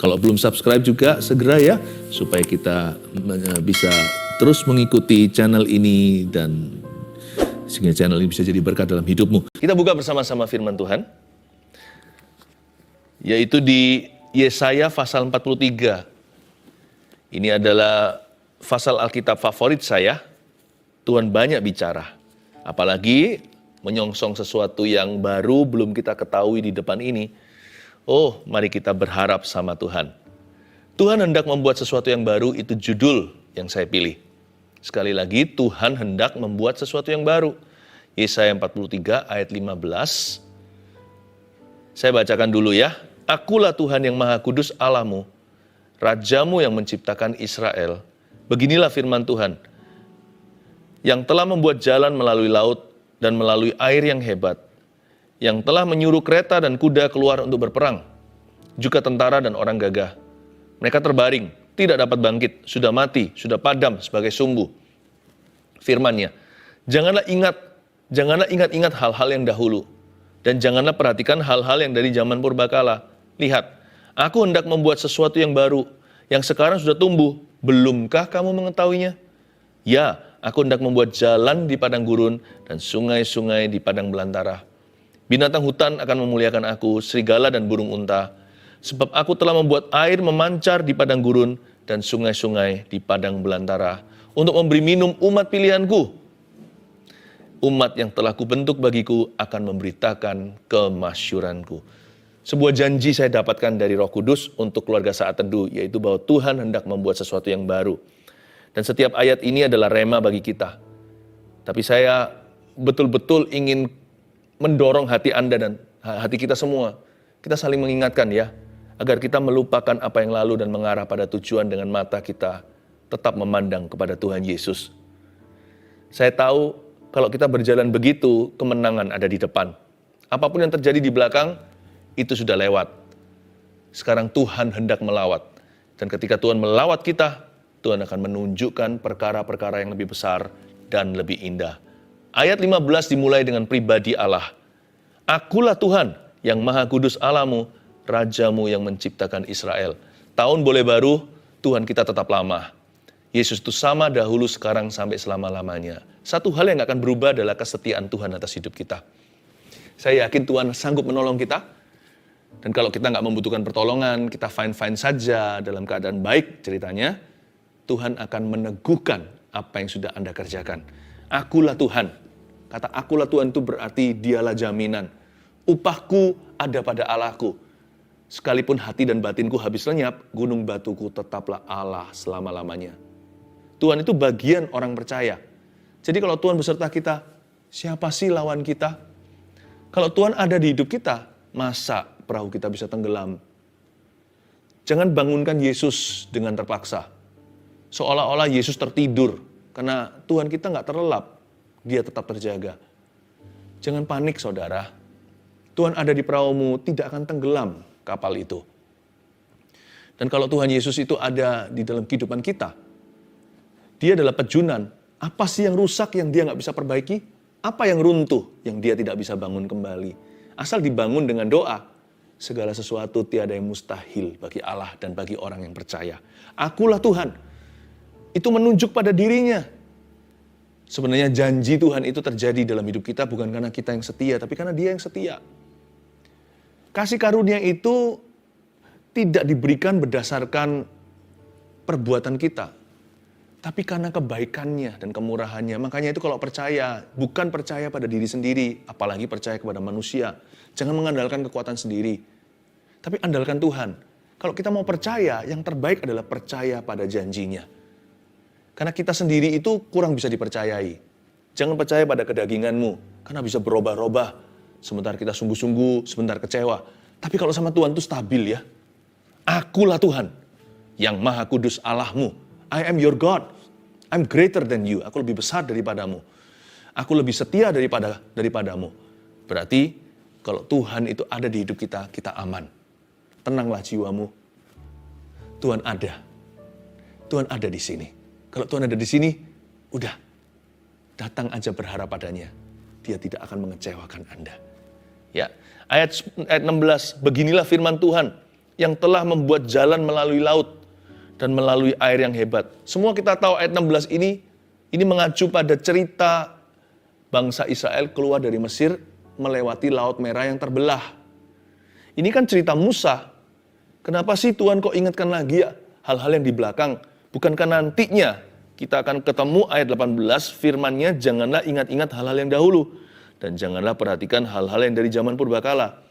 Kalau belum subscribe juga segera ya, supaya kita bisa terus mengikuti channel ini dan sehingga channel ini bisa jadi berkat dalam hidupmu. Kita buka bersama-sama firman Tuhan, yaitu di Yesaya pasal 43. Ini adalah pasal Alkitab favorit saya. Tuhan banyak bicara, apalagi menyongsong sesuatu yang baru belum kita ketahui di depan ini. Oh, mari kita berharap sama Tuhan. Tuhan hendak membuat sesuatu yang baru, itu judul yang saya pilih. Sekali lagi, Tuhan hendak membuat sesuatu yang baru. Yesaya 43 ayat 15. Saya bacakan dulu ya. Akulah Tuhan yang Maha Kudus Allahmu, Rajamu yang menciptakan Israel. Beginilah firman Tuhan, yang telah membuat jalan melalui laut dan melalui air yang hebat, yang telah menyuruh kereta dan kuda keluar untuk berperang, juga tentara dan orang gagah. Mereka terbaring, tidak dapat bangkit, sudah mati, sudah padam sebagai sumbu. Firman-Nya, janganlah ingat-ingat hal-hal yang dahulu, dan janganlah perhatikan hal-hal yang dari zaman purbakala. Lihat, aku hendak membuat sesuatu yang baru, yang sekarang sudah tumbuh. Belumkah kamu mengetahuinya? Ya, aku hendak membuat jalan di padang gurun dan sungai-sungai di padang belantara. Binatang hutan akan memuliakan aku, serigala dan burung unta. Sebab aku telah membuat air memancar di padang gurun dan sungai-sungai di padang belantara, untuk memberi minum umat pilihanku. Umat yang telah kubentuk bagiku akan memberitakan kemasyuranku. Sebuah janji saya dapatkan dari Roh Kudus untuk keluarga Saat Teduh, yaitu bahwa Tuhan hendak membuat sesuatu yang baru. Dan setiap ayat ini adalah rema bagi kita. Tapi saya betul-betul ingin mendorong hati Anda dan hati kita semua. Kita saling mengingatkan ya, agar kita melupakan apa yang lalu dan mengarah pada tujuan dengan mata kita tetap memandang kepada Tuhan Yesus. Saya tahu kalau kita berjalan begitu, kemenangan ada di depan. Apapun yang terjadi di belakang, itu sudah lewat. Sekarang Tuhan hendak melawat. Dan ketika Tuhan melawat kita, Tuhan akan menunjukkan perkara-perkara yang lebih besar dan lebih indah. Ayat 15 dimulai dengan pribadi Allah. Akulah Tuhan yang Maha Kudus Allahmu, Rajamu yang menciptakan Israel. Tahun boleh baru, Tuhan kita tetap lama. Yesus itu sama dahulu, sekarang, sampai selama-lamanya. Satu hal yang akan berubah adalah kesetiaan Tuhan atas hidup kita. Saya yakin Tuhan sanggup menolong kita. Dan kalau kita nggak membutuhkan pertolongan, kita fine-fine saja dalam keadaan baik ceritanya, Tuhan akan meneguhkan apa yang sudah Anda kerjakan. Akulah Tuhan. Kata akulah Tuhan itu berarti dialah jaminan. Upahku ada pada Allahku. Sekalipun hati dan batinku habis lenyap, gunung batuku tetaplah Allah selama-lamanya. Tuhan itu bagian orang percaya. Jadi kalau Tuhan beserta kita, siapa sih lawan kita? Kalau Tuhan ada di hidup kita, masa perahu kita bisa tenggelam? Jangan bangunkan Yesus dengan terpaksa. Seolah-olah Yesus tertidur, karena Tuhan kita nggak terlelap, dia tetap terjaga. Jangan panik saudara, Tuhan ada di perahumu, tidak akan tenggelam kapal itu. Dan kalau Tuhan Yesus itu ada di dalam kehidupan kita, dia adalah pejunan. Apa sih yang rusak yang dia nggak bisa perbaiki? Apa yang runtuh yang dia tidak bisa bangun kembali? Asal dibangun dengan doa, segala sesuatu tiada yang mustahil bagi Allah dan bagi orang yang percaya. Akulah Tuhan. Itu menunjuk pada dirinya. Sebenarnya janji Tuhan itu terjadi dalam hidup kita bukan karena kita yang setia, tapi karena dia yang setia. Kasih karunia itu tidak diberikan berdasarkan perbuatan kita, tapi karena kebaikannya dan kemurahannya. Makanya itu kalau percaya, bukan percaya pada diri sendiri, apalagi percaya kepada manusia. Jangan mengandalkan kekuatan sendiri, tapi andalkan Tuhan. Kalau kita mau percaya, yang terbaik adalah percaya pada janjinya. Karena kita sendiri itu kurang bisa dipercayai. Jangan percaya pada kedaginganmu, karena bisa berubah-ubah. Sebentar kita sungguh-sungguh, sebentar kecewa. Tapi kalau sama Tuhan itu stabil ya. Akulah Tuhan yang Maha Kudus Allahmu. I am your God. I'm greater than you. Aku lebih besar daripadamu. Aku lebih setia daripadamu. Berarti kalau Tuhan itu ada di hidup kita, kita aman. Tenanglah jiwamu. Tuhan ada. Tuhan ada di sini. Kalau Tuhan ada di sini, udah. Datang aja berharap padanya. Dia tidak akan mengecewakan Anda. Ya, ayat 16, beginilah firman Tuhan. yang telah membuat jalan melalui laut dan melalui air yang hebat. Semua kita tahu ayat 16 ini mengacu pada cerita bangsa Israel keluar dari Mesir melewati Laut Merah yang terbelah. Ini kan cerita Musa. Kenapa sih Tuhan kok ingatkan lagi ya hal-hal yang di belakang? Bukankah nantinya kita akan ketemu ayat 18 firman-Nya, janganlah ingat-ingat hal-hal yang dahulu dan janganlah perhatikan hal-hal yang dari zaman purbakala.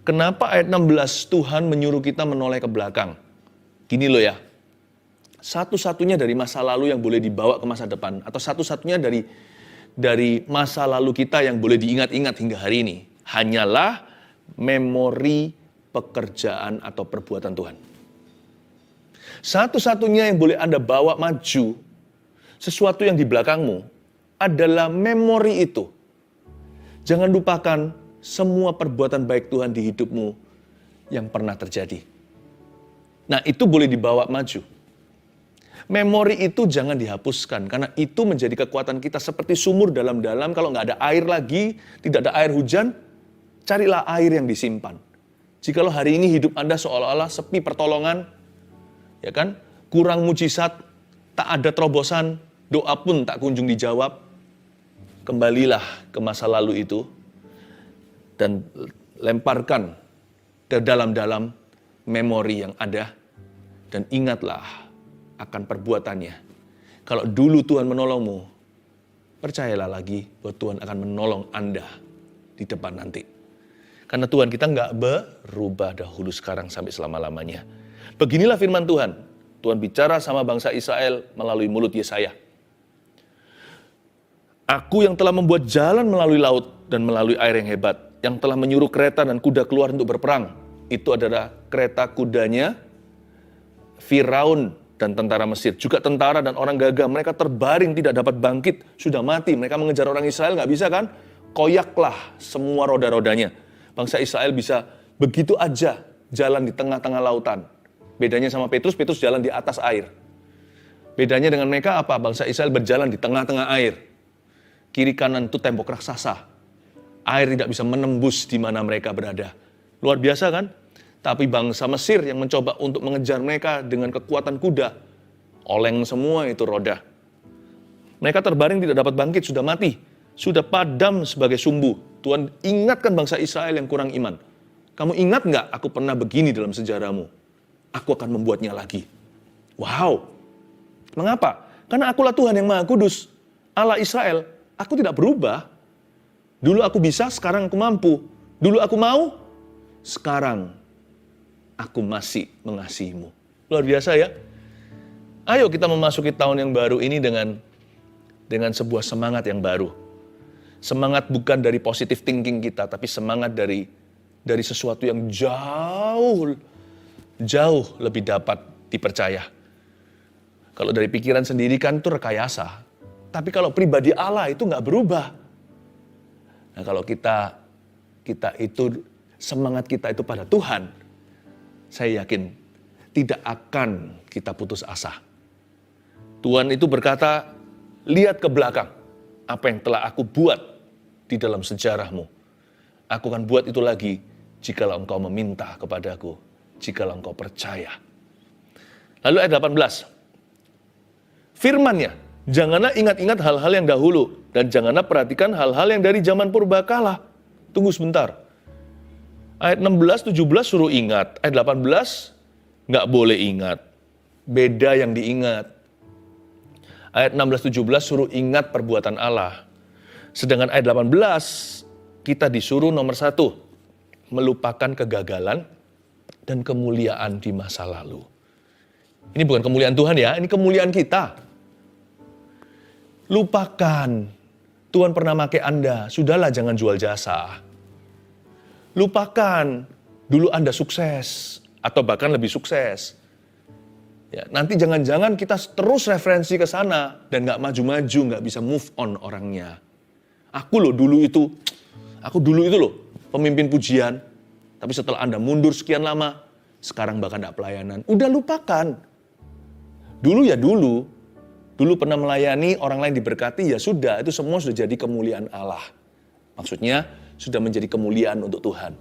Kenapa ayat 16 Tuhan menyuruh kita menoleh ke belakang? Gini loh ya, satu-satunya dari masa lalu yang boleh dibawa ke masa depan, atau satu-satunya dari masa lalu kita yang boleh diingat-ingat hingga hari ini, hanyalah memori pekerjaan atau perbuatan Tuhan. Satu-satunya yang boleh Anda bawa maju, sesuatu yang di belakangmu, adalah memori itu. Jangan lupakan semua perbuatan baik Tuhan di hidupmu yang pernah terjadi. Nah, itu boleh dibawa maju. Memori itu jangan dihapuskan, karena itu menjadi kekuatan kita seperti sumur dalam-dalam. Kalau nggak ada air lagi, tidak ada air hujan, carilah air yang disimpan. Jikalau hari ini hidup Anda seolah-olah sepi pertolongan, ya kan, kurang mujizat, tak ada terobosan, doa pun tak kunjung dijawab, kembalilah ke masa lalu itu dan lemparkan ke dalam-dalam memori yang ada dan ingatlah akan perbuatannya. Kalau dulu Tuhan menolongmu, percayalah lagi bahwa Tuhan akan menolong Anda di depan nanti. Karena Tuhan kita nggak berubah dahulu, sekarang, sampai selama-lamanya. Beginilah firman Tuhan. Tuhan bicara sama bangsa Israel melalui mulut Yesaya. Aku yang telah membuat jalan melalui laut dan melalui air yang hebat, yang telah menyuruh kereta dan kuda keluar untuk berperang. Itu adalah kereta kudanya Firaun dan tentara Mesir. Juga tentara dan orang gagah, mereka terbaring tidak dapat bangkit, sudah mati. Mereka mengejar orang Israel, nggak bisa kan? Koyaklah semua roda-rodanya. Bangsa Israel bisa begitu aja jalan di tengah-tengah lautan. Bedanya sama Petrus jalan di atas air. Bedanya dengan mereka apa? Bangsa Israel berjalan di tengah-tengah air. Kiri kanan itu tembok raksasa. Air tidak bisa menembus di mana mereka berada. Luar biasa kan? Tapi bangsa Mesir yang mencoba untuk mengejar mereka dengan kekuatan kuda, oleng semua itu roda. Mereka terbaring tidak dapat bangkit, sudah mati. Sudah padam sebagai sumbu. Tuhan ingatkan bangsa Israel yang kurang iman. Kamu ingat nggak aku pernah begini dalam sejarahmu? Aku akan membuatnya lagi. Wow. Mengapa? Karena akulah Tuhan yang Maha Kudus. Allah Israel. Aku tidak berubah. Dulu aku bisa, sekarang aku mampu. Dulu aku mau, sekarang aku masih mengasihimu. Luar biasa ya. Ayo kita memasuki tahun yang baru ini dengan sebuah semangat yang baru. Semangat bukan dari positive thinking kita, tapi semangat dari sesuatu yang jauh lebih dapat dipercaya. Kalau dari pikiran sendiri kan itu rekayasa. Tapi kalau pribadi Allah itu nggak berubah. Nah kalau kita itu, semangat kita itu pada Tuhan, saya yakin tidak akan kita putus asa. Tuhan itu berkata, lihat ke belakang, apa yang telah aku buat di dalam sejarahmu. Aku akan buat itu lagi, jikalau engkau meminta kepadaku, jikalau engkau percaya. Lalu ayat 18, firman-Nya, janganlah ingat-ingat hal-hal yang dahulu, dan janganlah perhatikan hal-hal yang dari zaman purbakala. Tunggu sebentar. Ayat 16, 17 suruh ingat. Ayat 18 nggak boleh ingat. Beda yang diingat. Ayat 16, 17 suruh ingat perbuatan Allah. Sedangkan ayat 18 kita disuruh nomor 1, melupakan kegagalan dan kemuliaan di masa lalu. Ini bukan kemuliaan Tuhan ya, ini kemuliaan kita. Lupakan. Tuhan pernah pakai Anda, sudahlah jangan jual jasa. Lupakan, dulu Anda sukses, atau bahkan lebih sukses. Ya, nanti jangan-jangan kita terus referensi ke sana, dan gak maju-maju, gak bisa move on orangnya. Aku dulu itu loh, pemimpin pujian, tapi setelah Anda mundur sekian lama, sekarang bahkan gak pelayanan. Udah lupakan. Dulu ya dulu pernah melayani, orang lain diberkati, ya sudah, itu semua sudah jadi kemuliaan Allah. Maksudnya, sudah menjadi kemuliaan untuk Tuhan.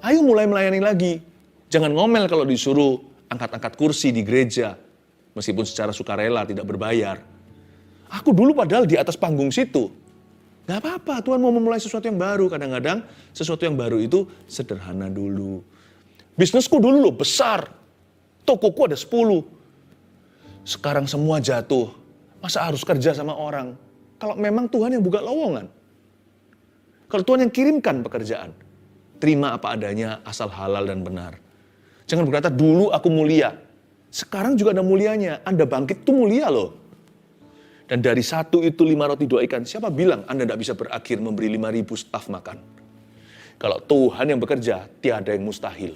Ayo mulai melayani lagi. Jangan ngomel kalau disuruh angkat-angkat kursi di gereja, meskipun secara sukarela tidak berbayar. Aku dulu padahal di atas panggung situ. Gak apa-apa, Tuhan mau memulai sesuatu yang baru. Kadang-kadang sesuatu yang baru itu sederhana dulu. Bisnisku dulu loh besar, tokoku ada 10. Sekarang semua jatuh. Masa harus kerja sama orang? Kalau memang Tuhan yang buka lowongan. Kalau Tuhan yang kirimkan pekerjaan. Terima apa adanya asal halal dan benar. Jangan berkata dulu aku mulia. Sekarang juga ada mulianya. Anda bangkit itu mulia loh. Dan dari 1 itu 5 roti 2 ikan. Siapa bilang Anda tidak bisa berakhir memberi 5.000 staf makan? Kalau Tuhan yang bekerja, tiada yang mustahil.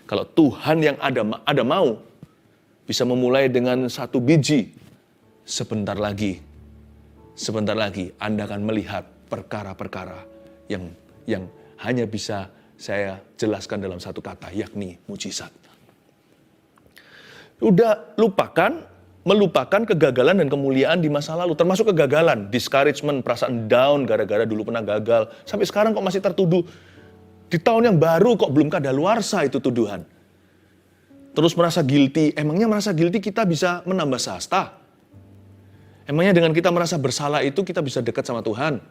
Kalau Tuhan yang ada mau, bisa memulai dengan 1 biji. Sebentar lagi Anda akan melihat perkara-perkara yang hanya bisa saya jelaskan dalam 1 kata, yakni mujizat. Udah melupakan kegagalan dan kemuliaan di masa lalu, termasuk kegagalan, discouragement, perasaan down gara-gara dulu pernah gagal, sampai sekarang kok masih tertuduh. Di tahun yang baru kok belum kadaluarsa itu tuduhan. Terus merasa guilty, emangnya merasa guilty kita bisa menambah sasta? Emangnya dengan kita merasa bersalah itu kita bisa dekat sama Tuhan?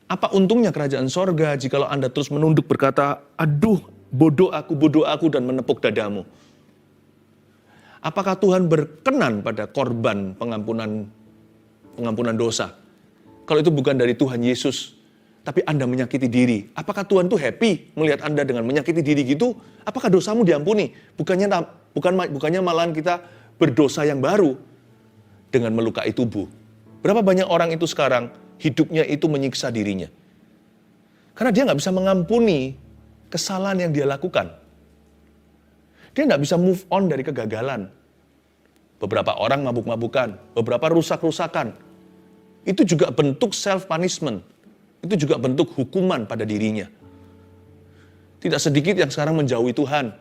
Apa untungnya kerajaan sorga jikalau Anda terus menunduk berkata, aduh bodoh aku dan menepuk dadamu? Apakah Tuhan berkenan pada korban pengampunan dosa? Kalau itu bukan dari Tuhan Yesus, tapi Anda menyakiti diri. Apakah Tuhan tuh happy melihat Anda dengan menyakiti diri gitu? Apakah dosamu diampuni? Bukannya malahan kita berdosa yang baru dengan melukai tubuh. Berapa banyak orang itu sekarang hidupnya itu menyiksa dirinya. Karena dia nggak bisa mengampuni kesalahan yang dia lakukan. Dia nggak bisa move on dari kegagalan. Beberapa orang mabuk-mabukan, beberapa rusak-rusakan. Itu juga bentuk self-punishment. Itu juga bentuk hukuman pada dirinya. Tidak sedikit yang sekarang menjauhi Tuhan.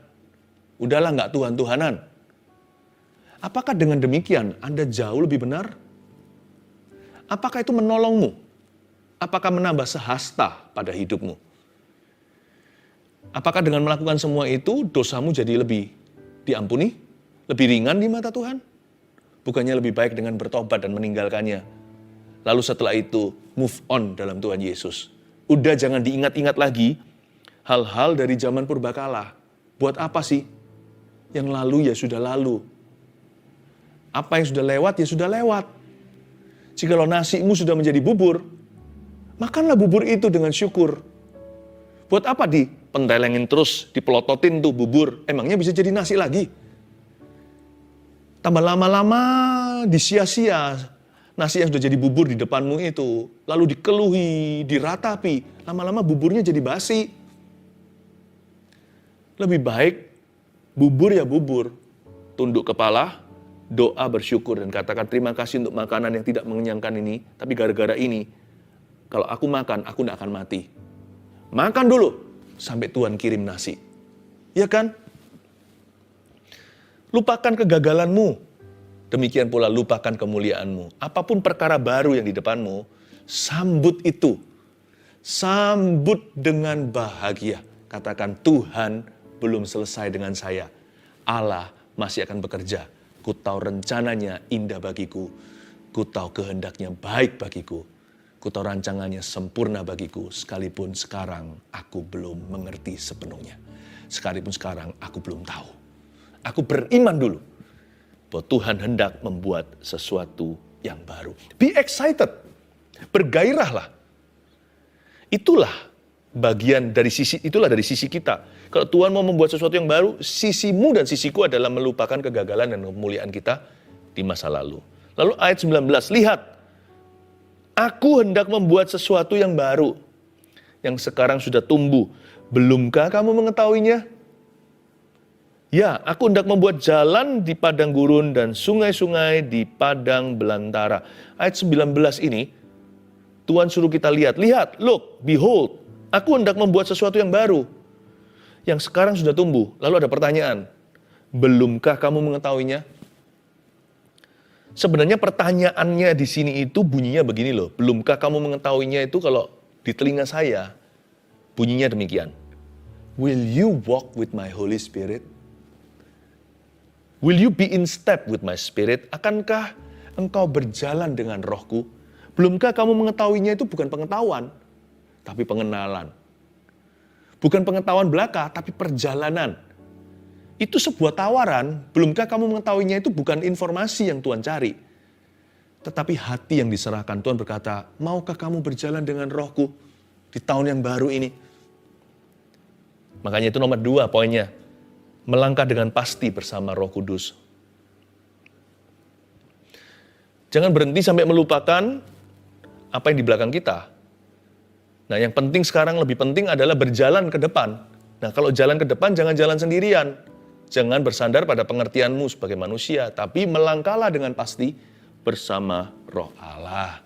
Udahlah nggak Tuhan-Tuhanan. Apakah dengan demikian Anda jauh lebih benar? Apakah itu menolongmu? Apakah menambah sehasta pada hidupmu? Apakah dengan melakukan semua itu dosamu jadi lebih diampuni? Lebih ringan di mata Tuhan? Bukannya lebih baik dengan bertobat dan meninggalkannya? Lalu setelah itu move on dalam Tuhan Yesus. Udah jangan diingat-ingat lagi hal-hal dari zaman purbakala. Buat apa sih? Yang lalu ya sudah lalu. Apa yang sudah lewat, ya sudah lewat. Jikalau nasimu sudah menjadi bubur, makanlah bubur itu dengan syukur. Buat apa dipentelengin terus, dipelototin tuh bubur, emangnya bisa jadi nasi lagi? Tambah lama-lama disia-sia nasi yang sudah jadi bubur di depanmu itu. Lalu dikeluhi, diratapi, lama-lama buburnya jadi basi. Lebih baik bubur ya bubur, tunduk kepala, doa bersyukur dan katakan terima kasih untuk makanan yang tidak mengenyangkan ini. Tapi gara-gara ini, kalau aku makan, aku tidak akan mati. Makan dulu, sampai Tuhan kirim nasi. Ya kan? Lupakan kegagalanmu. Demikian pula lupakan kemuliaanmu. Apapun perkara baru yang di depanmu, sambut itu. Sambut dengan bahagia. Katakan, Tuhan belum selesai dengan saya. Allah masih akan bekerja. Ku tahu rencananya indah bagiku. Ku tahu kehendaknya baik bagiku. Ku tahu rancangannya sempurna bagiku. Sekalipun sekarang aku belum mengerti sepenuhnya. Sekalipun sekarang aku belum tahu. Aku beriman dulu bahwa Tuhan hendak membuat sesuatu yang baru. Be excited. Bergairahlah. Itulah dari sisi kita. Kalau Tuhan mau membuat sesuatu yang baru, sisimu dan sisiku adalah melupakan kegagalan dan kemuliaan kita di masa lalu. Lalu ayat 19, lihat, aku hendak membuat sesuatu yang baru, yang sekarang sudah tumbuh. Belumkah kamu mengetahuinya? Ya, aku hendak membuat jalan di padang gurun dan sungai-sungai di padang belantara. Ayat 19 ini, Tuhan suruh kita lihat, look, behold, aku hendak membuat sesuatu yang baru, yang sekarang sudah tumbuh. Lalu ada pertanyaan, belumkah kamu mengetahuinya? Sebenarnya pertanyaannya di sini itu bunyinya begini loh, belumkah kamu mengetahuinya itu kalau di telinga saya bunyinya demikian. Will you walk with my Holy Spirit? Will you be in step with my Spirit? Akankah engkau berjalan dengan rohku? Belumkah kamu mengetahuinya itu bukan pengetahuan, tapi pengenalan. Bukan pengetahuan belaka, tapi perjalanan. Itu sebuah tawaran, belumkah kamu mengetahuinya itu bukan informasi yang Tuhan cari. Tetapi hati yang diserahkan. Tuhan berkata, maukah kamu berjalan dengan rohku di tahun yang baru ini? Makanya itu nomor 2 poinnya. Melangkah dengan pasti bersama Roh Kudus. Jangan berhenti sampai melupakan apa yang di belakang kita. Nah, yang penting sekarang, lebih penting adalah berjalan ke depan. Nah, kalau jalan ke depan, jangan jalan sendirian. Jangan bersandar pada pengertianmu sebagai manusia, tapi melangkahlah dengan pasti bersama Roh Allah.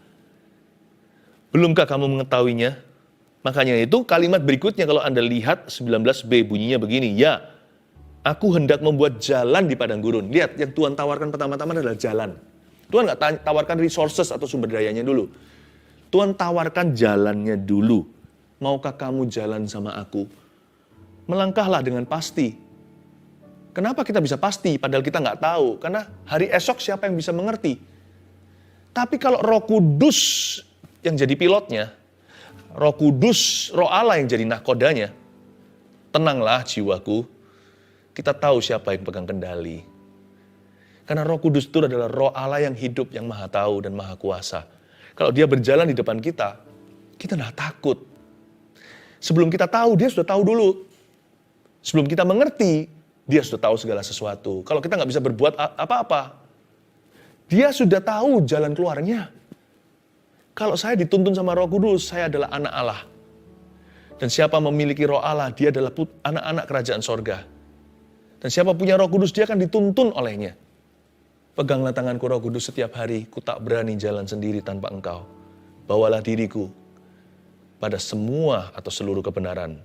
Belumkah kamu mengetahuinya? Makanya itu kalimat berikutnya kalau Anda lihat 19b bunyinya begini, ya, aku hendak membuat jalan di padang gurun. Lihat, yang Tuhan tawarkan pertama-tama adalah jalan. Tuhan nggak tawarkan resources atau sumber dayanya dulu. Tuhan tawarkan jalannya dulu. Maukah kamu jalan sama aku? Melangkahlah dengan pasti. Kenapa kita bisa pasti padahal kita nggak tahu? Karena hari esok siapa yang bisa mengerti? Tapi kalau Roh Kudus yang jadi pilotnya, Roh Kudus, Roh Allah yang jadi nahkodanya, tenanglah jiwaku, kita tahu siapa yang pegang kendali. Karena Roh Kudus itu adalah Roh Allah yang hidup, yang maha tahu dan maha kuasa. Kalau dia berjalan di depan kita tidak takut. Sebelum kita tahu, dia sudah tahu dulu. Sebelum kita mengerti, dia sudah tahu segala sesuatu. Kalau kita nggak bisa berbuat apa-apa, dia sudah tahu jalan keluarnya. Kalau saya dituntun sama Roh Kudus, saya adalah anak Allah. Dan siapa memiliki Roh Allah, dia adalah anak-anak kerajaan sorga. Dan siapa punya Roh Kudus, dia akan dituntun olehnya. Peganglah tanganku Roh Kudus setiap hari, ku tak berani jalan sendiri tanpa engkau. Bawalah diriku pada semua atau seluruh kebenaran,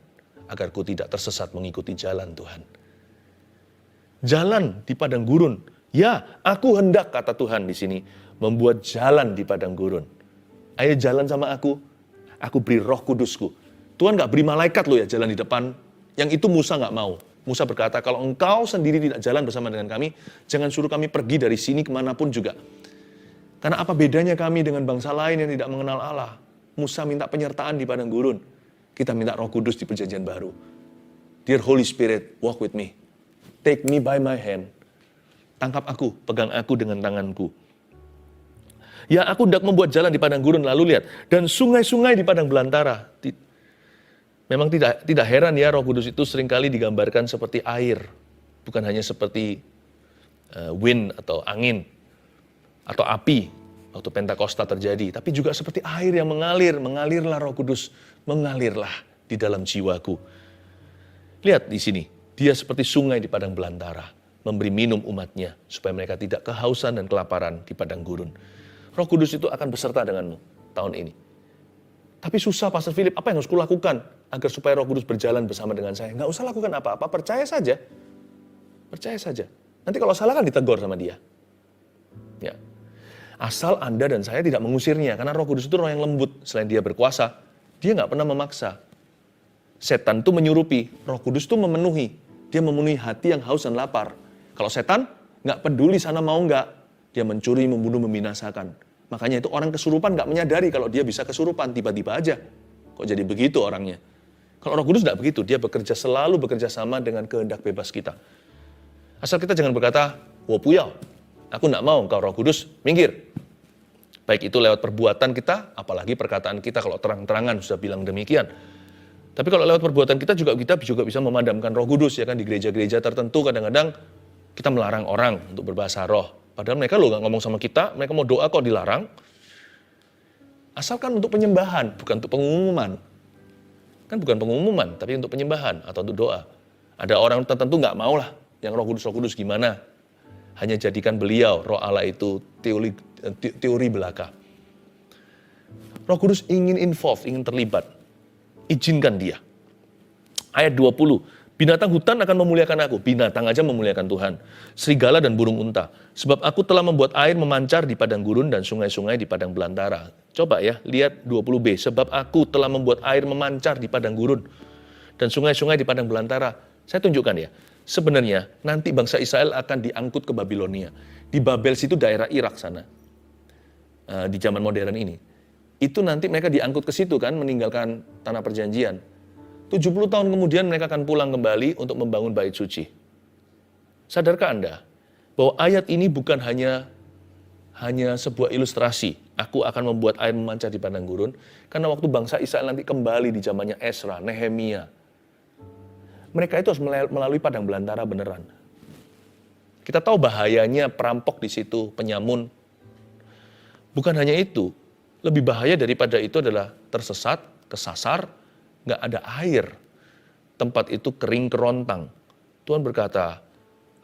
agar ku tidak tersesat mengikuti jalan Tuhan. Jalan di padang gurun. Ya, aku hendak, kata Tuhan di sini, membuat jalan di padang gurun. Ayo jalan sama aku beri Roh Kudusku. Tuhan gak beri malaikat loh ya jalan di depan. Yang itu Musa gak mau. Musa berkata, kalau engkau sendiri tidak jalan bersama dengan kami, jangan suruh kami pergi dari sini kemanapun juga. Karena apa bedanya kami dengan bangsa lain yang tidak mengenal Allah? Musa minta penyertaan di padang gurun. Kita minta Roh Kudus di perjanjian baru. Dear Holy Spirit, walk with me. Take me by my hand. Tangkap aku, pegang aku dengan tanganku. Ya, aku hendak membuat jalan di padang gurun, lalu lihat. Dan sungai-sungai di padang belantara. Memang tidak heran ya, Roh Kudus itu seringkali digambarkan seperti air. Bukan hanya seperti wind atau angin atau api waktu Pentakosta terjadi. Tapi juga seperti air yang mengalir. Mengalirlah Roh Kudus, mengalirlah di dalam jiwaku. Lihat di sini, dia seperti sungai di padang belantara. Memberi minum umatnya supaya mereka tidak kehausan dan kelaparan di padang gurun. Roh Kudus itu akan beserta denganmu tahun ini. Tapi susah, Pastor Philip, apa yang harus kulakukan agar supaya Roh Kudus berjalan bersama dengan saya? Nggak usah lakukan apa-apa, percaya saja. Percaya saja. Nanti kalau salah kan ditegur sama dia. Ya. Asal Anda dan saya tidak mengusirnya, karena Roh Kudus itu roh yang lembut. Selain dia berkuasa, dia nggak pernah memaksa. Setan itu menyurupi, Roh Kudus itu memenuhi. Dia memenuhi hati yang haus dan lapar. Kalau setan nggak peduli sana mau nggak, dia mencuri, membunuh, membinasakan. Makanya itu orang kesurupan nggak menyadari kalau dia bisa kesurupan tiba-tiba aja. Kok jadi begitu orangnya? Kalau Roh Kudus nggak begitu, dia selalu bekerja sama dengan kehendak bebas kita. Asal kita jangan berkata, wah puyau, aku nggak mau engkau Roh Kudus, minggir. Baik itu lewat perbuatan kita, apalagi perkataan kita kalau terang-terangan sudah bilang demikian. Tapi kalau lewat perbuatan kita juga bisa memadamkan Roh Kudus, ya kan, di gereja-gereja tertentu kadang-kadang kita melarang orang untuk berbahasa roh. Padahal mereka nggak ngomong sama kita, mereka mau doa kok dilarang. Asalkan untuk penyembahan, bukan untuk pengumuman. Kan bukan pengumuman, tapi untuk penyembahan atau untuk doa. Ada orang tertentu nggak mau lah, yang Roh Kudus gimana? Hanya jadikan beliau, Roh Allah itu teori belaka. Roh Kudus ingin involve, ingin terlibat. Izinkan dia. Ayat 20, binatang hutan akan memuliakan aku. Binatang aja memuliakan Tuhan. Serigala dan burung unta. Sebab aku telah membuat air memancar di padang gurun dan sungai-sungai di padang belantara. Coba ya, lihat 20b. Sebab aku telah membuat air memancar di padang gurun dan sungai-sungai di padang belantara. Saya tunjukkan ya, sebenarnya nanti bangsa Israel akan diangkut ke Babilonia. Di Babel situ daerah Irak sana, di zaman modern ini. Itu nanti mereka diangkut ke situ kan, meninggalkan tanah perjanjian. 70 tahun kemudian mereka akan pulang kembali untuk membangun bait suci. Sadarkah Anda bahwa ayat ini bukan hanya sebuah ilustrasi. Aku akan membuat air memancar di padang gurun. Karena waktu bangsa Israel nanti kembali di zamannya Ezra, Nehemia, mereka itu harus melalui padang belantara beneran. Kita tahu bahayanya perampok di situ, penyamun. Bukan hanya itu, lebih bahaya daripada itu adalah tersesat, kesasar, nggak ada air. Tempat itu kering kerontang. Tuhan berkata,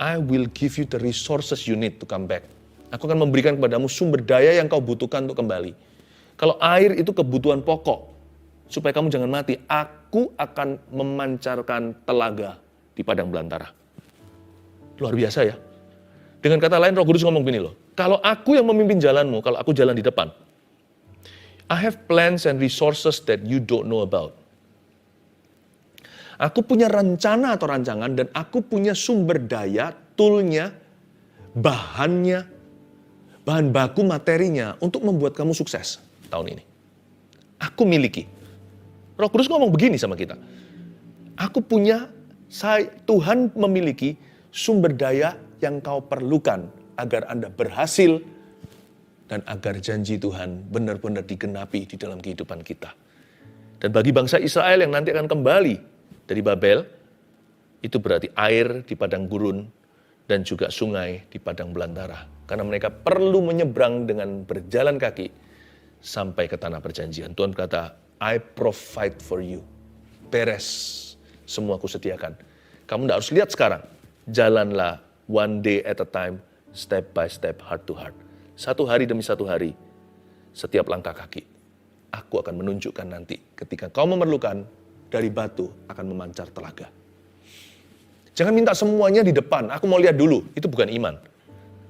I will give you the resources you need to come back. Aku akan memberikan kepadamu sumber daya yang kau butuhkan untuk kembali. Kalau air itu kebutuhan pokok, supaya kamu jangan mati, aku akan memancarkan telaga di padang belantara. Luar biasa ya. Dengan kata lain, Roh Kudus ngomong gini loh, kalau aku yang memimpin jalanmu, kalau aku jalan di depan, I have plans and resources that you don't know about. Aku punya rencana atau rancangan dan aku punya sumber daya, toolnya, bahannya, bahan baku materinya untuk membuat kamu sukses tahun ini. Aku miliki. Roh Kudus ngomong begini sama kita. Tuhan memiliki sumber daya yang kau perlukan agar Anda berhasil dan agar janji Tuhan benar-benar digenapi di dalam kehidupan kita. Dan bagi bangsa Israel yang nanti akan kembali dari Babel, itu berarti air di padang gurun dan juga sungai di padang belantara. Karena mereka perlu menyeberang dengan berjalan kaki sampai ke tanah perjanjian. Tuhan berkata, I provide for you. Beres, semua aku sediakan. Kamu tidak harus lihat sekarang. Jalanlah one day at a time, step by step, heart to heart. Satu hari demi satu hari, setiap langkah kaki. Aku akan menunjukkan nanti ketika kau memerlukan, dari batu akan memancar telaga. Jangan minta semuanya di depan, aku mau lihat dulu. Itu bukan iman.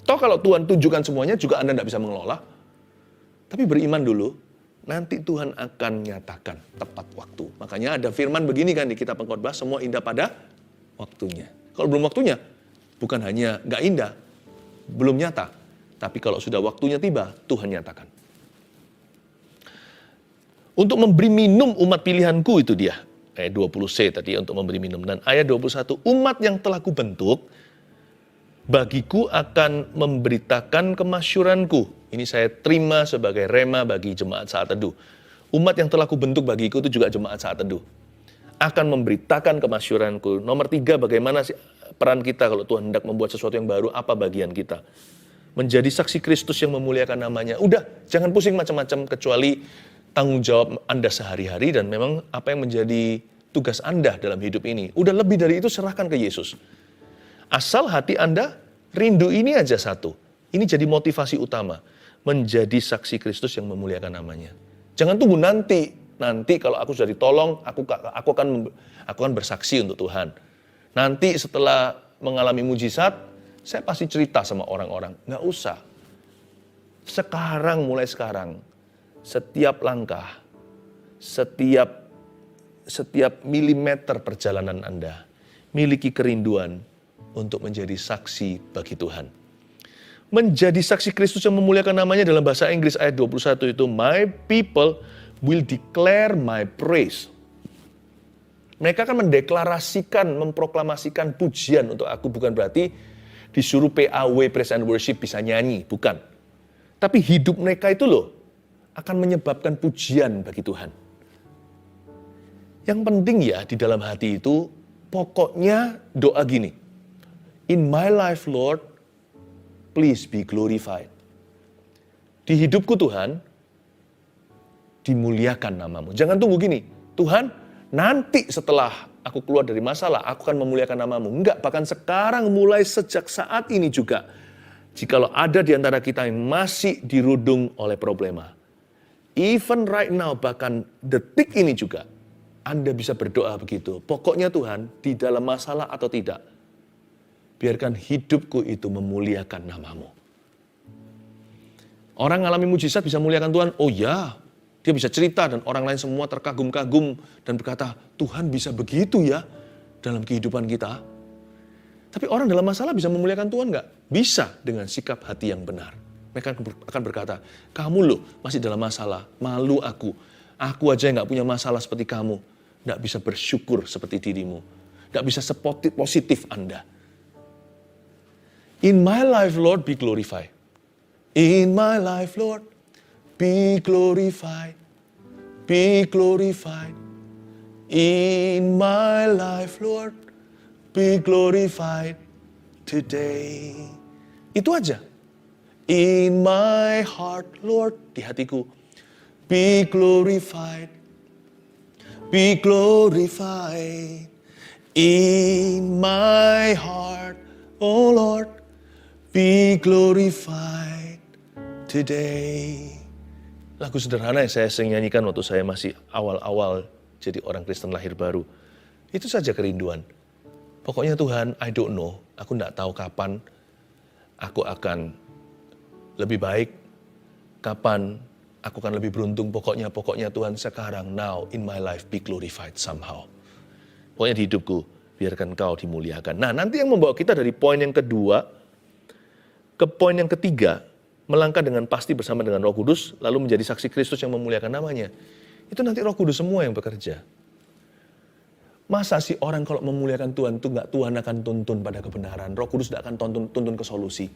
Toh kalau Tuhan tunjukkan semuanya juga Anda tidak bisa mengelola. Tapi beriman dulu, nanti Tuhan akan nyatakan tepat waktu. Makanya ada firman begini kan di kitab Pengkhotbah, semua indah pada waktunya. Kalau belum waktunya, bukan hanya nggak indah, belum nyata. Tapi kalau sudah waktunya tiba, Tuhan nyatakan. Untuk memberi minum umat pilihanku, itu dia. Ayat 20c tadi untuk memberi minum. Dan ayat 21, umat yang telah kubentuk, bagiku akan memberitakan kemasyuranku. Ini saya terima sebagai rema bagi jemaat saat teduh. Umat yang telah kubentuk bagiku itu juga jemaat saat teduh. Akan memberitakan kemasyuranku. Nomor 3, bagaimana sih peran kita kalau Tuhan hendak membuat sesuatu yang baru, apa bagian kita? Menjadi saksi Kristus yang memuliakan namanya. Udah, jangan pusing macam-macam kecuali tanggung jawab Anda sehari-hari dan memang apa yang menjadi tugas Anda dalam hidup ini. Udah lebih dari itu serahkan ke Yesus. Asal hati Anda rindu ini aja satu. Ini jadi motivasi utama. Menjadi saksi Kristus yang memuliakan namanya. Jangan tunggu nanti. Nanti kalau aku sudah ditolong, aku akan bersaksi untuk Tuhan. Nanti setelah mengalami mujizat, saya pasti cerita sama orang-orang. Nggak usah. Sekarang, mulai sekarang, setiap langkah, setiap milimeter perjalanan Anda, miliki kerinduan untuk menjadi saksi bagi Tuhan. Menjadi saksi Kristus yang memuliakan namanya dalam bahasa Inggris ayat 21 itu, my people will declare my praise. Mereka akan mendeklarasikan, memproklamasikan pujian untuk aku. Bukan berarti disuruh PAW, praise and worship, bisa nyanyi. Bukan. Tapi hidup mereka itu loh, akan menyebabkan pujian bagi Tuhan. Yang penting ya di dalam hati itu, pokoknya doa gini. In my life, Lord, please be glorified. Di hidupku Tuhan, dimuliakan namamu. Jangan tunggu gini, Tuhan, nanti setelah aku keluar dari masalah, aku akan memuliakan namamu. Enggak, bahkan sekarang mulai sejak saat ini juga, jikalau ada di antara kita yang masih dirudung oleh problema, even right now, bahkan detik ini juga, Anda bisa berdoa begitu. Pokoknya Tuhan, di dalam masalah atau tidak, biarkan hidupku itu memuliakan namamu. Orang ngalami mujizat bisa memuliakan Tuhan. Oh ya, Dia bisa cerita dan orang lain semua terkagum-kagum dan berkata, Tuhan bisa begitu ya dalam kehidupan kita. Tapi orang dalam masalah bisa memuliakan Tuhan nggak? Bisa dengan sikap hati yang benar. Mereka akan berkata, kamu loh masih dalam masalah, malu aku. Aku aja nggak punya masalah seperti kamu. Nggak bisa bersyukur seperti dirimu. Nggak bisa sepositif Anda. In my life, Lord, be glorified. In my life, Lord, be glorified. Be glorified. In my life, Lord, be glorified today. Itu aja. In my heart, Lord, di hatiku, be glorified. Be glorified. In my heart, oh Lord, be glorified today. Lagu sederhana yang saya sering nyanyikan waktu saya masih awal-awal jadi orang Kristen lahir baru. Itu saja kerinduan. Pokoknya Tuhan, I don't know, aku tidak tahu kapan aku akan lebih baik, kapan aku akan lebih beruntung. Pokoknya Tuhan sekarang, now in my life, be glorified somehow. Pokoknya di hidupku, biarkan Kau dimuliakan. Nah, nanti yang membawa kita dari poin yang kedua ke poin yang ketiga, melangkah dengan pasti bersama dengan Roh Kudus, lalu menjadi saksi Kristus yang memuliakan namanya. Itu nanti Roh Kudus semua yang bekerja. Masa sih orang kalau memuliakan Tuhan itu nggak Tuhan akan tuntun pada kebenaran. Roh Kudus tidak akan tuntun ke solusi.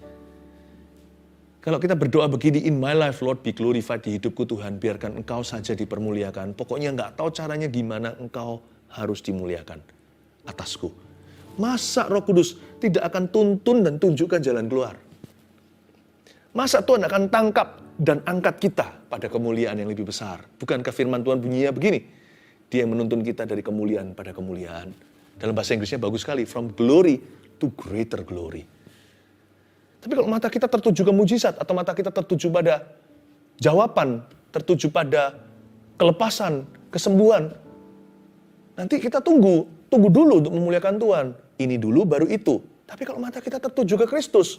Kalau kita berdoa begini, in my life Lord be glorified, di hidupku Tuhan, biarkan Engkau saja dipermuliakan. Pokoknya nggak tahu caranya gimana Engkau harus dimuliakan atasku. Masa Roh Kudus tidak akan tuntun dan tunjukkan jalan keluar? Masa Tuhan akan tangkap dan angkat kita pada kemuliaan yang lebih besar? Bukankah firman Tuhan bunyinya begini? Dia yang menuntun kita dari kemuliaan pada kemuliaan. Dalam bahasa Inggrisnya bagus sekali, from glory to greater glory. Tapi kalau mata kita tertuju ke mujizat, atau mata kita tertuju pada jawaban, tertuju pada kelepasan, kesembuhan, nanti kita tunggu dulu untuk memuliakan Tuhan. Ini dulu baru itu. Tapi kalau mata kita tertuju ke Kristus,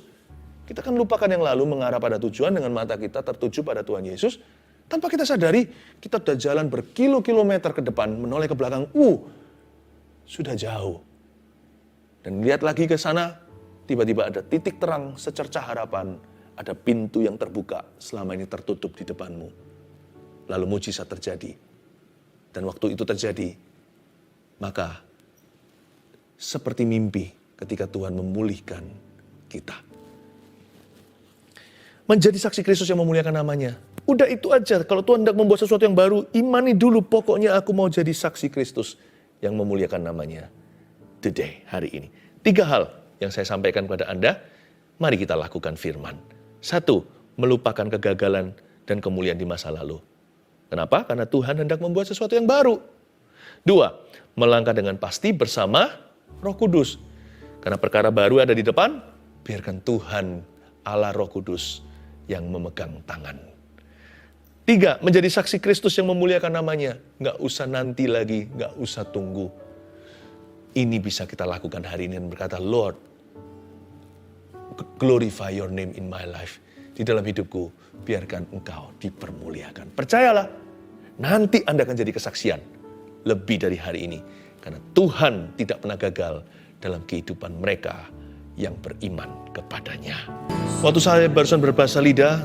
kita akan lupakan yang lalu, mengarah pada tujuan dengan mata kita tertuju pada Tuhan Yesus. Tanpa kita sadari, kita sudah jalan berkilo-kilometer ke depan, menoleh ke belakang. Sudah jauh. Dan lihat lagi ke sana, tiba-tiba ada titik terang secercah harapan. Ada pintu yang terbuka, selama ini tertutup di depanmu. Lalu mujizat terjadi. Dan waktu itu terjadi, maka seperti mimpi ketika Tuhan memulihkan kita. Menjadi saksi Kristus yang memuliakan namanya. Udah itu aja. Kalau Tuhan hendak membuat sesuatu yang baru, imani dulu. Pokoknya aku mau jadi saksi Kristus yang memuliakan namanya. Today, hari ini. 3 hal yang saya sampaikan kepada Anda. Mari kita lakukan firman. 1, melupakan kegagalan dan kemuliaan di masa lalu. Kenapa? Karena Tuhan hendak membuat sesuatu yang baru. 2, melangkah dengan pasti bersama Roh Kudus. Karena perkara baru ada di depan, biarkan Tuhan Allah Roh Kudus yang memegang tangan. 3, menjadi saksi Kristus yang memuliakan namanya. Nggak usah nanti lagi, nggak usah tunggu. Ini bisa kita lakukan hari ini dan berkata, Lord, glorify your name in my life. Di dalam hidupku, biarkan Engkau dipermuliakan. Percayalah, nanti Anda akan jadi kesaksian lebih dari hari ini. Karena Tuhan tidak pernah gagal dalam kehidupan mereka yang beriman kepadanya. Waktu saya barusan berbahasa lidah,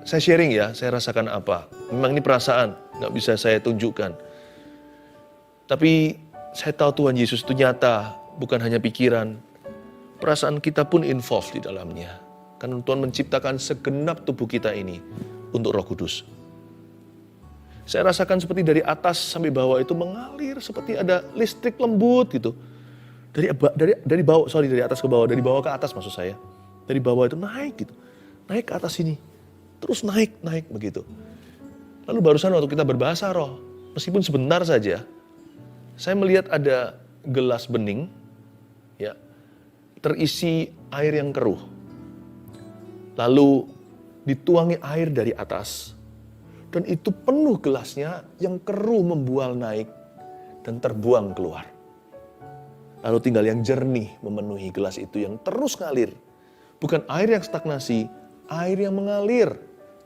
saya sharing ya, saya rasakan apa. Memang ini perasaan, nggak bisa saya tunjukkan. Tapi saya tahu Tuhan Yesus itu nyata, bukan hanya pikiran. Perasaan kita pun involved di dalamnya. Karena Tuhan menciptakan segenap tubuh kita ini untuk Roh Kudus. Saya rasakan seperti dari atas sampai bawah itu mengalir, seperti ada listrik lembut gitu. Dari bawah, dari atas ke bawah, dari bawah ke atas maksud saya. Dari bawah itu naik gitu. Naik ke atas sini. Terus naik begitu. Lalu barusan waktu kita berbahasa roh, meskipun sebentar saja, saya melihat ada gelas bening, ya, terisi air yang keruh. Lalu dituangi air dari atas. Dan itu penuh gelasnya, yang keruh membual naik dan terbuang keluar. Lalu tinggal yang jernih memenuhi gelas itu yang terus ngalir. Bukan air yang stagnasi, air yang mengalir.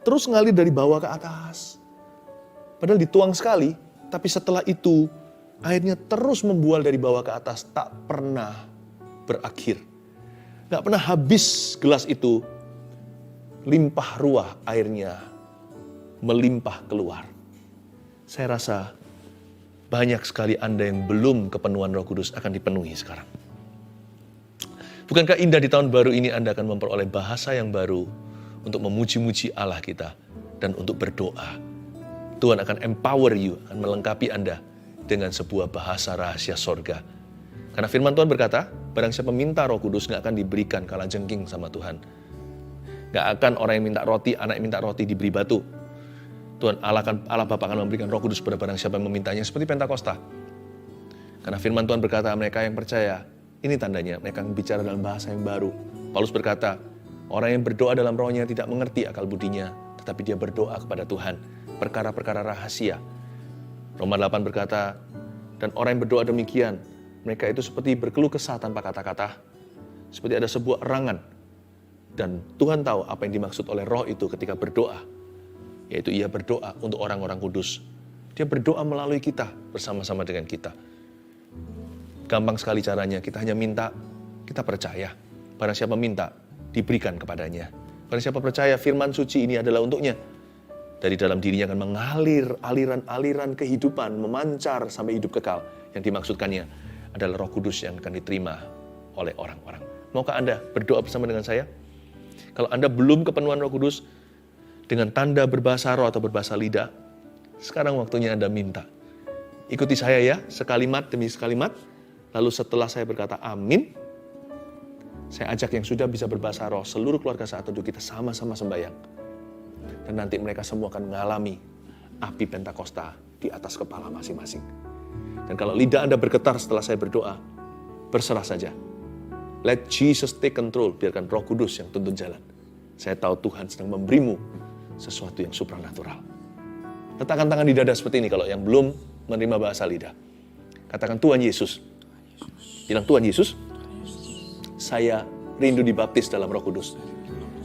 Terus ngalir dari bawah ke atas. Padahal dituang sekali, tapi setelah itu airnya terus membual dari bawah ke atas, tak pernah berakhir. Gak pernah habis gelas itu, limpah ruah airnya melimpah keluar. Saya rasa banyak sekali Anda yang belum kepenuhan Roh Kudus akan dipenuhi sekarang. Bukankah indah di tahun baru ini Anda akan memperoleh bahasa yang baru untuk memuji-muji Allah kita dan untuk berdoa. Tuhan akan empower you, akan melengkapi Anda dengan sebuah bahasa rahasia sorga. Karena firman Tuhan berkata, barang siapa minta Roh Kudus gak akan diberikan kalajengking sama Tuhan. Gak akan orang yang minta roti, anak yang minta roti diberi batu. Tuhan Allah Bapa akan memberikan Roh Kudus kepada barang siapa yang memintanya, seperti Pentakosta. Karena firman Tuhan berkata, mereka yang percaya, ini tandanya mereka bicara dalam bahasa yang baru. Paulus berkata, orang yang berdoa dalam rohnya tidak mengerti akal budinya, tetapi dia berdoa kepada Tuhan, perkara-perkara rahasia. Roma 8 berkata, dan orang yang berdoa demikian, mereka itu seperti berkeluh kesah tanpa kata-kata, seperti ada sebuah erangan. Dan Tuhan tahu apa yang dimaksud oleh roh itu ketika berdoa, yaitu ia berdoa untuk orang-orang kudus. Dia berdoa melalui kita, bersama-sama dengan kita. Gampang sekali caranya, kita hanya minta, kita percaya. Barang siapa minta, diberikan kepadanya. Barang siapa percaya firman suci ini adalah untuknya. Dari dalam dirinya akan mengalir aliran-aliran kehidupan, memancar sampai hidup kekal. Yang dimaksudkannya adalah Roh Kudus yang akan diterima oleh orang-orang. Maukah Anda berdoa bersama dengan saya? Kalau Anda belum kepenuhan Roh Kudus, dengan tanda berbahasa roh atau berbahasa lidah, sekarang waktunya Anda minta. Ikuti saya ya, sekalimat demi sekalimat. Lalu setelah saya berkata amin, saya ajak yang sudah bisa berbahasa roh, seluruh keluarga saat teduh kita sama-sama sembahyang. Dan nanti mereka semua akan mengalami api Pentakosta di atas kepala masing-masing. Dan kalau lidah Anda bergetar setelah saya berdoa, berserah saja. Let Jesus take control, biarkan Roh Kudus yang tuntun jalan. Saya tahu Tuhan sedang memberimu sesuatu yang supranatural. Letakkan tangan di dada seperti ini kalau yang belum menerima bahasa lidah. Katakan, Tuhan Yesus. Bilang, Tuhan Yesus, saya rindu dibaptis dalam Roh Kudus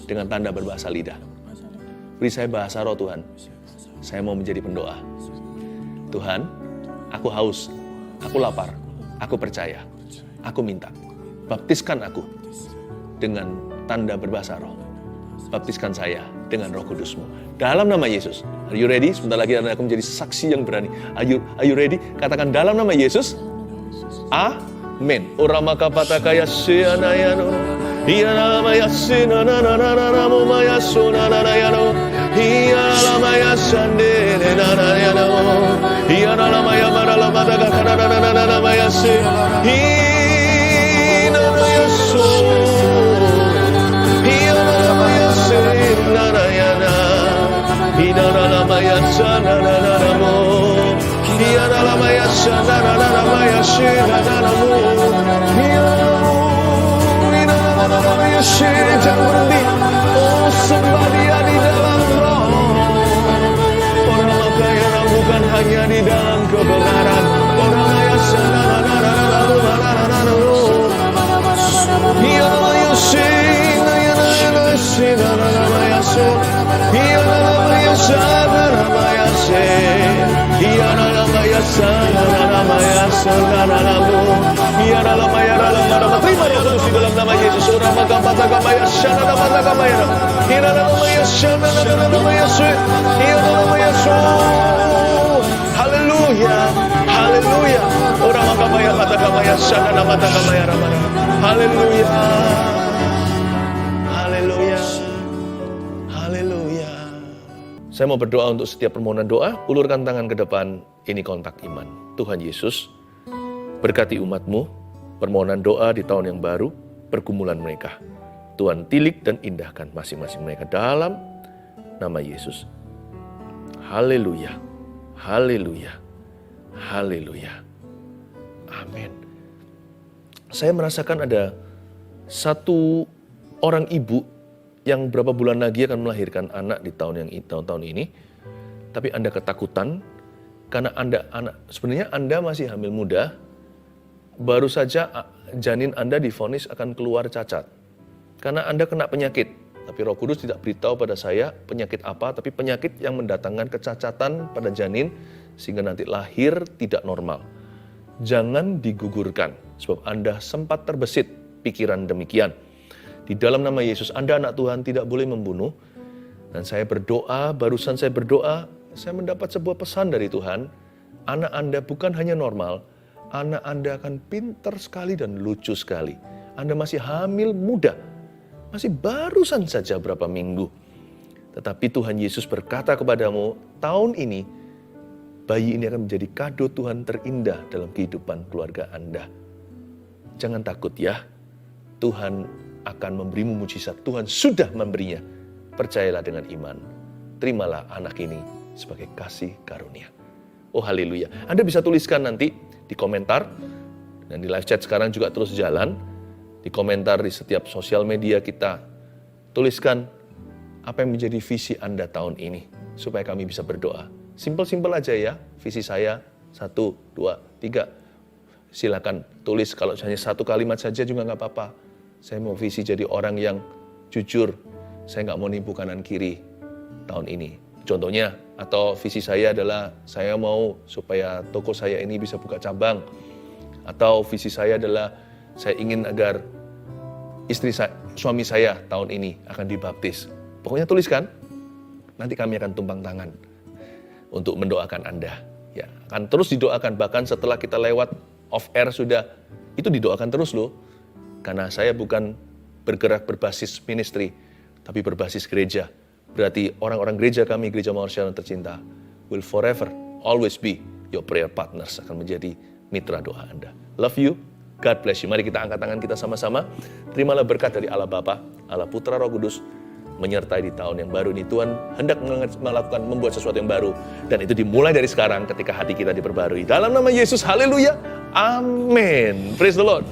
dengan tanda berbahasa lidah. Beri saya bahasa roh Tuhan. Saya mau menjadi pendoa. Tuhan, aku haus, aku lapar, aku percaya, aku minta. Baptiskan aku dengan tanda berbahasa roh. Baptiskan saya dengan Roh Kudus-Mu. Dalam nama Yesus. Are you ready? Sebentar lagi aku menjadi saksi yang berani. Are you ready? Katakan dalam nama Yesus. Amin. Orama kapata kaya sianayano. Iya nama yasina na na na na na mo mayasuna na na yano. Iya nama yasande na na yano. Iya nama yamara la madaga kana na na na na mayase. Iya nama yasu. Iya nama yase na na yana. Iya nama yasana na na na mo. Iya nama yasana na na na mayase na na na mo. Jangan berhenti. Oh, sembah Dia di dalam roh. Orang kaya bukan hanya di dalam kebenaran. Orang kaya terima Roh Kudus di dalam nama Yesus. Haleluya, haleluya. Haleluya, haleluya, haleluya. Saya mau berdoa untuk setiap permohonan doa. Ulurkan tangan ke depan. Ini kontak iman. Tuhan Yesus, berkati umat-Mu, permohonan doa di tahun yang baru, pergumulan mereka. Tuhan tilik dan indahkan masing-masing mereka dalam nama Yesus. Haleluya, haleluya, haleluya. Amin. Saya merasakan ada satu orang ibu yang berapa bulan lagi akan melahirkan anak di tahun ini. Tapi Anda ketakutan karena sebenarnya Anda masih hamil muda. Baru saja janin Anda divonis akan keluar cacat. Karena Anda kena penyakit. Tapi Roh Kudus tidak beritahu pada saya penyakit apa, tapi penyakit yang mendatangkan kecacatan pada janin sehingga nanti lahir tidak normal. Jangan digugurkan, sebab Anda sempat terbesit pikiran demikian. Di dalam nama Yesus, Anda anak Tuhan tidak boleh membunuh. Dan saya berdoa, barusan saya berdoa, saya mendapat sebuah pesan dari Tuhan. Anak Anda bukan hanya normal, anak Anda akan pintar sekali dan lucu sekali. Anda masih hamil muda. Masih barusan saja berapa minggu. Tetapi Tuhan Yesus berkata kepadamu, tahun ini, bayi ini akan menjadi kado Tuhan terindah dalam kehidupan keluarga Anda. Jangan takut ya, Tuhan akan memberimu mujizat. Tuhan sudah memberinya. Percayalah dengan iman. Terimalah anak ini sebagai kasih karunia. Oh haleluya. Anda bisa tuliskan nanti di komentar, dan di live chat sekarang juga terus jalan. Di komentar di setiap sosial media kita, tuliskan apa yang menjadi visi Anda tahun ini, supaya kami bisa berdoa. Simpel-simpel aja ya, visi saya 1, 2, 3. Silakan tulis, kalau hanya satu kalimat saja juga nggak apa-apa. Saya mau visi jadi orang yang jujur, saya nggak mau nipu kanan kiri tahun ini. Contohnya, atau visi saya adalah saya mau supaya toko saya ini bisa buka cabang. Atau visi saya adalah saya ingin agar suami saya tahun ini akan dibaptis. Pokoknya tuliskan, nanti kami akan tumpang tangan untuk mendoakan Anda. Ya, akan terus didoakan, bahkan setelah kita lewat off air sudah, itu didoakan terus loh. Karena saya bukan bergerak berbasis ministry, tapi berbasis gereja. Berarti orang-orang gereja kami, Gereja Mawar Shalom tercinta, will forever, always be your prayer partners, akan menjadi mitra doa Anda. Love you. God bless you. Mari kita angkat tangan kita sama-sama. Terimalah berkat dari Allah Bapa, Allah Putra, Roh Kudus, menyertai di tahun yang baru ini. Tuhan hendak membuat sesuatu yang baru. Dan itu dimulai dari sekarang ketika hati kita diperbarui. Dalam nama Yesus, haleluya. Amin. Praise the Lord.